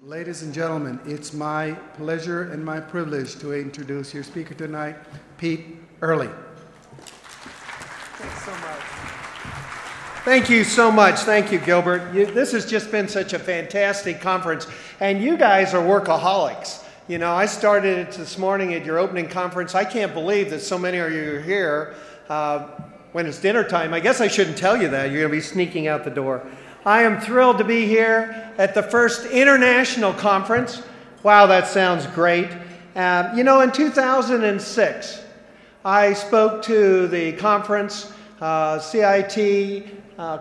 Ladies and gentlemen, it's my pleasure and my privilege to introduce your speaker tonight, Pete Earley. Thanks so much. Thank you so much. Thank you, Gilbert. This has just been such a fantastic conference, and you guys are workaholics. You know, I started it this morning at your opening conference. I can't believe that so many of you are here when it's dinner time. I guess I shouldn't tell you that. You're going to be sneaking out the door. I am thrilled to be here at the first international conference. Wow, that sounds great. You know, in 2006, I spoke to the conference, CIT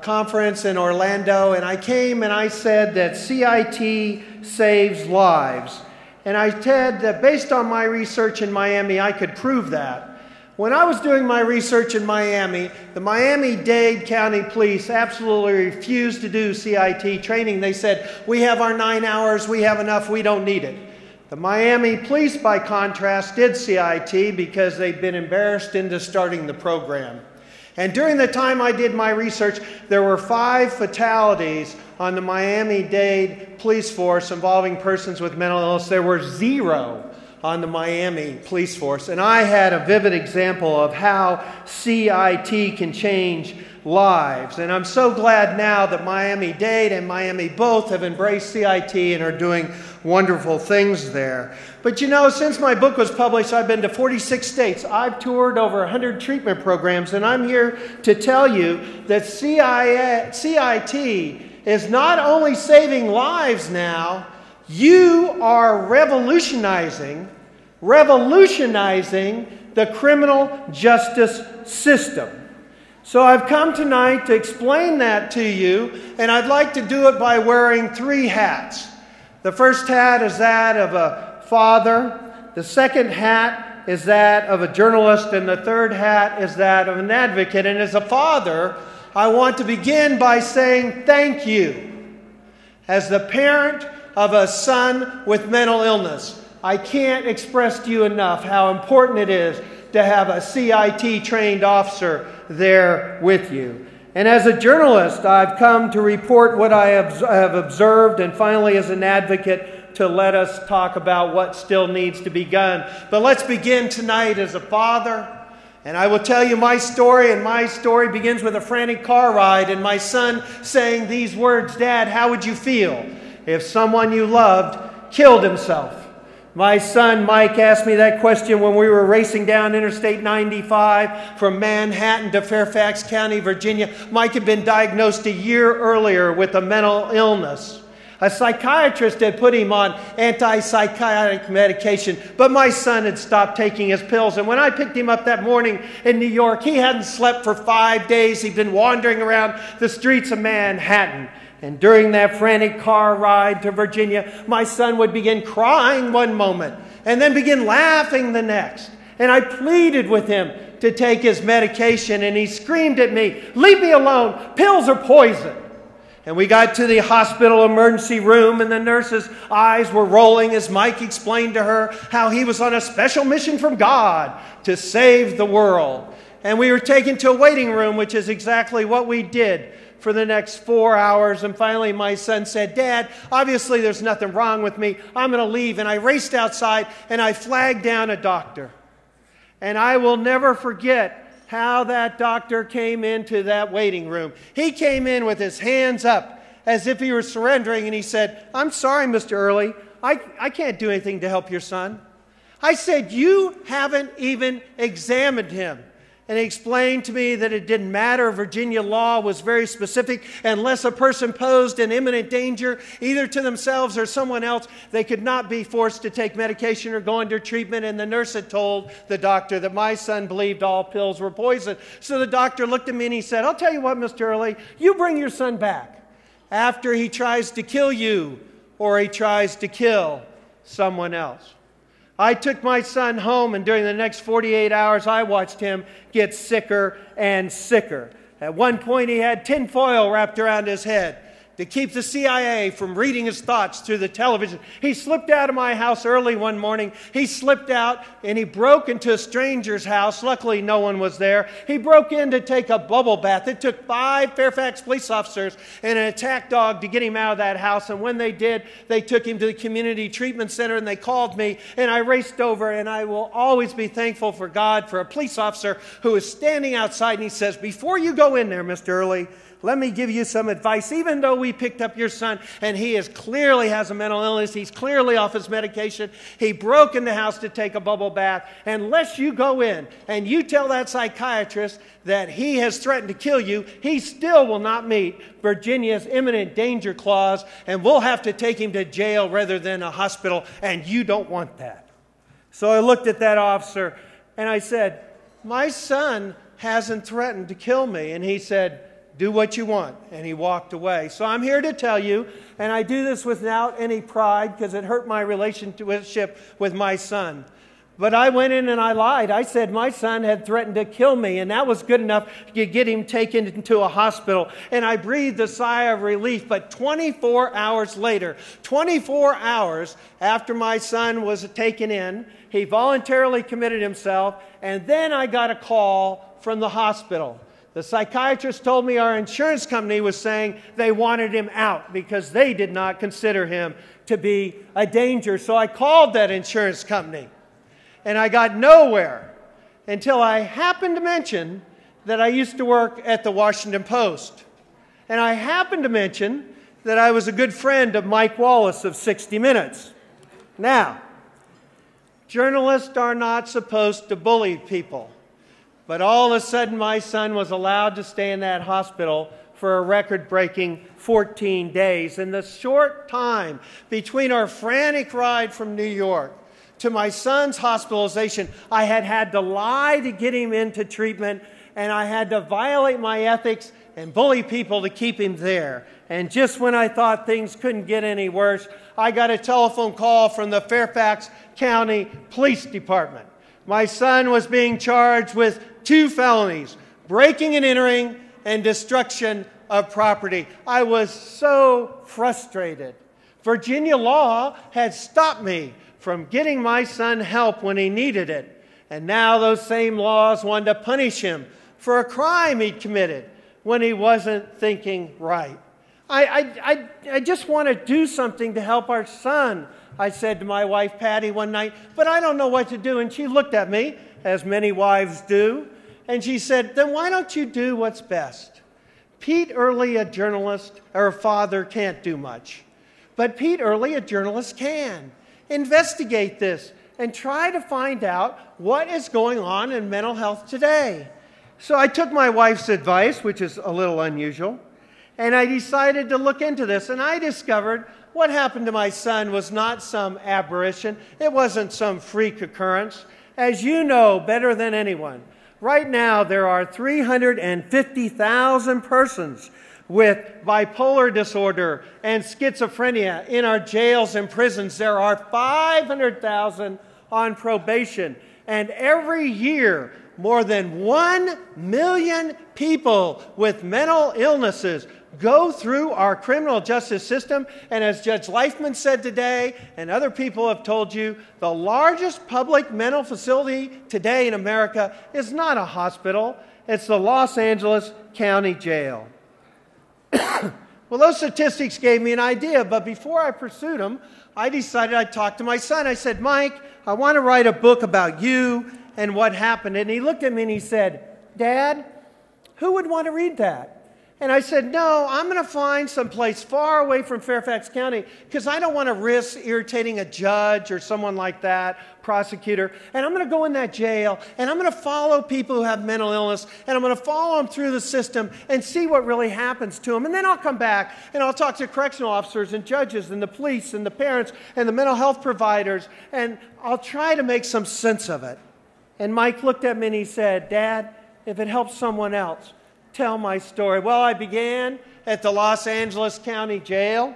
conference in Orlando, and I came and I said that CIT saves lives. And I said that based on my research in Miami, I could prove that. When I was doing my research in Miami, the Miami-Dade County Police absolutely refused to do CIT training. They said, we have our 9 hours, we have enough, we don't need it. The Miami Police, by contrast, did CIT because they'd been embarrassed into starting the program. And during the time I did my research, there were 5 fatalities on the Miami-Dade police force involving persons with mental illness. There were 0 on the Miami police force. And I had a vivid example of how CIT can change lives. And I'm so glad now that Miami-Dade and Miami both have embraced CIT and are doing wonderful things there. But you know, since my book was published, I've been to 46 states. I've toured over 100 treatment programs, and I'm here to tell you that CIT is not only saving lives now, you are revolutionizing the criminal justice system. So I've come tonight to explain that to you, and I'd like to do it by wearing 3 hats. The first hat is that of a father, the second hat is that of a journalist, and the third hat is that of an advocate. And as a father, I want to begin by saying thank you. As the parent of a son with mental illness, I can't express to you enough how important it is to have a CIT-trained officer there with you. And as a journalist, I've come to report what I have observed, and finally as an advocate to let us talk about what still needs to be done. But let's begin tonight as a father. And I will tell you my story, and my story begins with a frantic car ride and my son saying these words, "Dad, how would you feel if someone you loved killed himself?" My son Mike asked me that question when we were racing down Interstate 95 from Manhattan to Fairfax County, Virginia. Mike had been diagnosed a year earlier with a mental illness. A psychiatrist had put him on antipsychotic medication, but my son had stopped taking his pills. And when I picked him up that morning in New York, he hadn't slept for 5 days. He'd been wandering around the streets of Manhattan. And during that frantic car ride to Virginia, my son would begin crying one moment and then begin laughing the next. And I pleaded with him to take his medication, and he screamed at me, "Leave me alone, pills are poison." And we got to the hospital emergency room, and the nurse's eyes were rolling as Mike explained to her how he was on a special mission from God to save the world. And we were taken to a waiting room, which is exactly what we did for the next 4 hours. And finally my son said, "Dad, obviously there's nothing wrong with me. I'm going to leave." And I raced outside and I flagged down a doctor. And I will never forget how that doctor came into that waiting room. He came in with his hands up as if he were surrendering, and he said, "I'm sorry, Mr. Earley. I can't do anything to help your son." I said, "You haven't even examined him." And he explained to me that it didn't matter. Virginia law was very specific. Unless a person posed an imminent danger, either to themselves or someone else, they could not be forced to take medication or go under treatment. And the nurse had told the doctor that my son believed all pills were poison. So the doctor looked at me and he said, "I'll tell you what, Mr. Earley, you bring your son back after he tries to kill you or he tries to kill someone else." I took my son home, and during the next 48 hours, I watched him get sicker and sicker. At one point, he had tinfoil wrapped around his head. to keep the CIA from reading his thoughts through the television. He slipped out of my house early one morning. He slipped out and he broke into a stranger's house. Luckily, no one was there. He broke in to take a bubble bath. It took 5 Fairfax police officers and an attack dog to get him out of that house. And when they did, they took him to the community treatment center and they called me. And I raced over, and I will always be thankful for God for a police officer who is standing outside, and he says, "Before you go in there, Mr. Earley, let me give you some advice. Even though we picked up your son and he clearly has a mental illness, he's clearly off his medication, he broke in the house to take a bubble bath, unless you go in and you tell that psychiatrist that he has threatened to kill you, he still will not meet Virginia's imminent danger clause, and we'll have to take him to jail rather than a hospital, and you don't want that." So I looked at that officer and I said, "My son hasn't threatened to kill me." And he said, "Do what you want." And he walked away. So I'm here to tell you, and I do this without any pride because it hurt my relationship with my son. But I went in and I lied. I said my son had threatened to kill me, and that was good enough to get him taken into a hospital. And I breathed a sigh of relief. But 24 hours later, 24 hours after my son was taken in, he voluntarily committed himself, and then I got a call from the hospital. The psychiatrist told me our insurance company was saying they wanted him out because they did not consider him to be a danger. So I called that insurance company, and I got nowhere until I happened to mention that I used to work at the Washington Post. And I happened to mention that I was a good friend of Mike Wallace of 60 Minutes. Now, journalists are not supposed to bully people. But all of a sudden, my son was allowed to stay in that hospital for a record-breaking 14 days. In the short time between our frantic ride from New York to my son's hospitalization, I had to lie to get him into treatment, and I had to violate my ethics and bully people to keep him there. And just when I thought things couldn't get any worse, I got a telephone call from the Fairfax County Police Department. My son was being charged with 2 felonies, breaking and entering and destruction of property. I was so frustrated. Virginia law had stopped me from getting my son help when he needed it. And now those same laws wanted to punish him for a crime he'd committed when he wasn't thinking right. I just want to do something to help our son, I said to my wife, Patty, one night, but I don't know what to do. And she looked at me, as many wives do, and she said, "Then why don't you do what's best? Pete Earley, a journalist, or a father, can't do much. But Pete Earley, a journalist, can. Investigate this and try to find out what is going on in mental health today." So I took my wife's advice, which is a little unusual, and I decided to look into this, and I discovered what happened to my son was not some aberration. It wasn't some freak occurrence. As you know better than anyone, right now there are 350,000 persons with bipolar disorder and schizophrenia in our jails and prisons. There are 500,000 on probation. And every year, more than 1 million people with mental illnesses go through our criminal justice system. And as Judge Leifman said today, and other people have told you, the largest public mental facility today in America is not a hospital. It's the Los Angeles County Jail. Well, those statistics gave me an idea, but before I pursued them, I decided I'd talk to my son. I said, "Mike, I want to write a book about you and what happened." And he looked at me and he said, "Dad, who would want to read that?" And I said, "No, I'm going to find some place far away from Fairfax County because I don't want to risk irritating a judge or someone like that, prosecutor. And I'm going to go in that jail, and I'm going to follow people who have mental illness, and I'm going to follow them through the system and see what really happens to them. And then I'll come back, and I'll talk to correctional officers and judges and the police and the parents and the mental health providers, and I'll try to make some sense of it." And Mike looked at me and he said, "Dad, if it helps someone else, tell my story." Well, I began at the Los Angeles County Jail.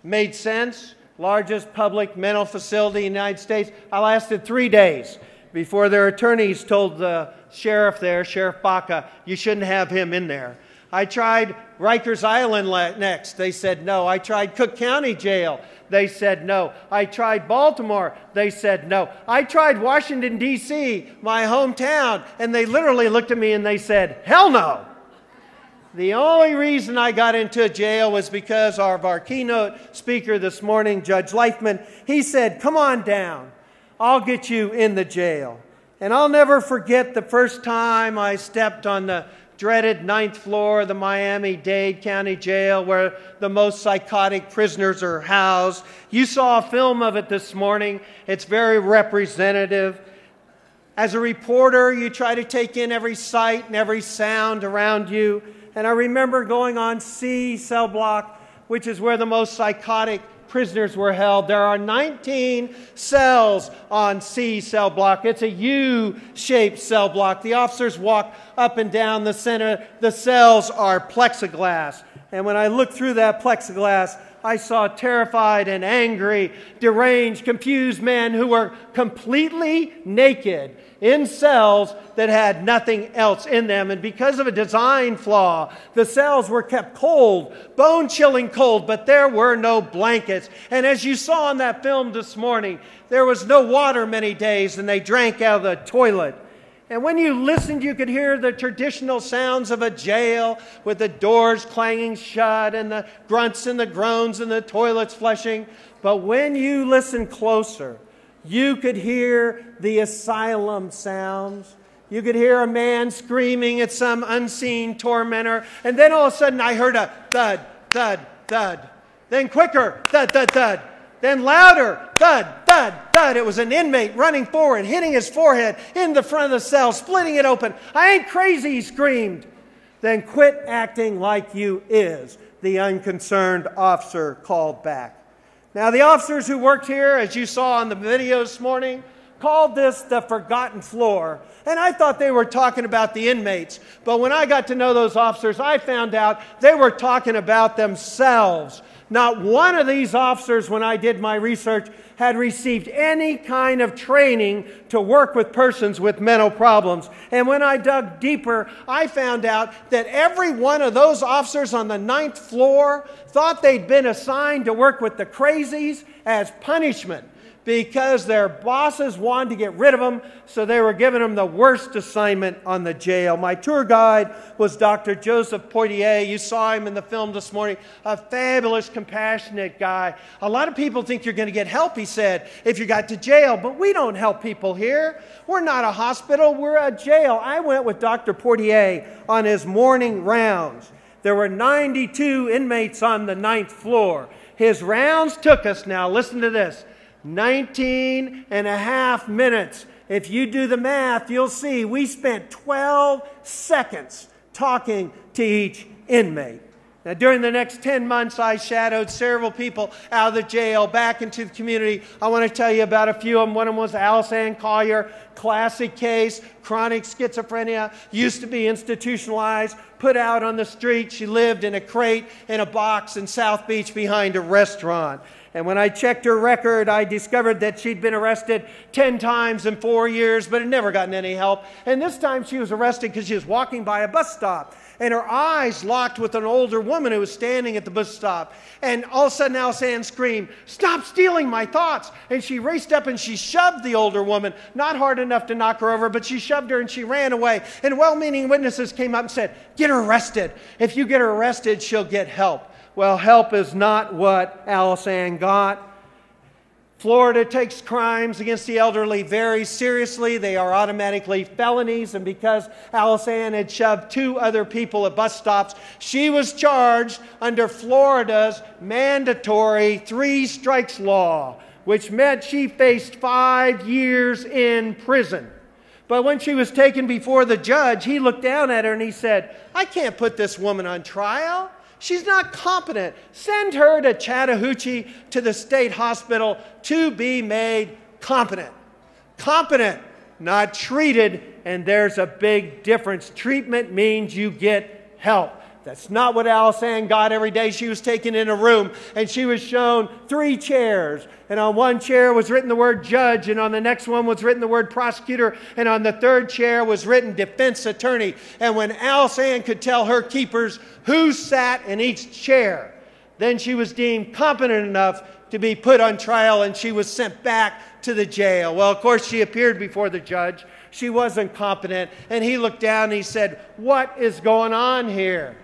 Made sense. Largest public mental facility in the United States. I lasted 3 days before their attorneys told the sheriff there, Sheriff Baca, "You shouldn't have him in there." I tried Rikers Island next. They said no. I tried Cook County Jail. They said no. I tried Baltimore. They said no. I tried Washington, D.C., my hometown, and they literally looked at me and they said, hell no. The only reason I got into a jail was because of our keynote speaker this morning, Judge Leifman. He said, come on down. I'll get you in the jail. And I'll never forget the first time I stepped on the dreaded 9th floor of the Miami-Dade County Jail where the most psychotic prisoners are housed. You saw a film of it this morning. It's very representative. As a reporter, you try to take in every sight and every sound around you. And I remember going on C cell block, which is where the most psychotic prisoners were held. There are 19 cells on C cell block. It's a U-shaped cell block. The officers walk up and down the center. The cells are plexiglass. And when I looked through that plexiglass, I saw terrified and angry, deranged, confused men who were completely naked in cells that had nothing else in them. And because of a design flaw, the cells were kept cold, bone-chilling cold, but there were no blankets. And as you saw in that film this morning, there was no water many days, and they drank out of the toilet. And when you listened, you could hear the traditional sounds of a jail with the doors clanging shut and the grunts and the groans and the toilets flushing. But when you listened closer, you could hear the asylum sounds. You could hear a man screaming at some unseen tormentor. And then all of a sudden I heard a thud, thud, thud. Then quicker, thud, thud, thud. Then louder, thud, thud, thud. It was an inmate running forward, hitting his forehead in the front of the cell, splitting it open. I ain't crazy, he screamed. Then quit acting like you is, the unconcerned officer called back. Now, the officers who worked here, as you saw on the video this morning, called this the forgotten floor. And I thought they were talking about the inmates. But when I got to know those officers, I found out they were talking about themselves. Not one of these officers, when I did my research, had received any kind of training to work with persons with mental problems. And when I dug deeper, I found out that every one of those officers on the 9th floor thought they'd been assigned to work with the crazies as punishment, because their bosses wanted to get rid of them, so they were giving them the worst assignment on the jail. My tour guide was Dr. Joseph Poitier. You saw him in the film this morning. A fabulous, compassionate guy. A lot of people think you're going to get help, he said, if you got to jail, but we don't help people here. We're not a hospital, we're a jail. I went with Dr. Poitier on his morning rounds. There were 92 inmates on the 9th floor. His rounds took us, now listen to this, 19 and a half minutes. If you do the math, you'll see we spent 12 seconds talking to each inmate. Now, during the next 10 months, I shadowed several people out of the jail back into the community. I want to tell you about a few of them. One of them was Alice Ann Collier, classic case, chronic schizophrenia, used to be institutionalized, put out on the street. She lived in a crate in a box in South Beach behind a restaurant. And when I checked her record, I discovered that she'd been arrested 10 times in 4 years, but had never gotten any help. And this time she was arrested because she was walking by a bus stop. And her eyes locked with an older woman who was standing at the bus stop. And all of a sudden, Alice Ann screamed, "Stop stealing my thoughts!" And she raced up and she shoved the older woman, not hard enough to knock her over, but she shoved her and she ran away. And well-meaning witnesses came up and said, "Get her arrested. If you get her arrested, she'll get help." Well, help is not what Alice Ann got. Florida takes crimes against the elderly very seriously. They are automatically felonies. And because Alice Ann had shoved 2 other people at bus stops, she was charged under Florida's mandatory 3 strikes law, which meant she faced 5 years in prison. But when she was taken before the judge, he looked down at her and he said, "I can't put this woman on trial. She's not competent. Send her to Chattahoochee to the state hospital to be made competent." Competent, not treated, and there's a big difference. Treatment means you get help. That's not what Alice Ann got every day. She was taken in a room and she was shown 3 chairs. And on one chair was written the word judge, and on the next one was written the word prosecutor, and on the third chair was written defense attorney. And when Alice Ann could tell her keepers who sat in each chair, then she was deemed competent enough to be put on trial, and she was sent back to the jail. Well, of course, she appeared before the judge. She wasn't competent, and he looked down and he said, "What is going on here?"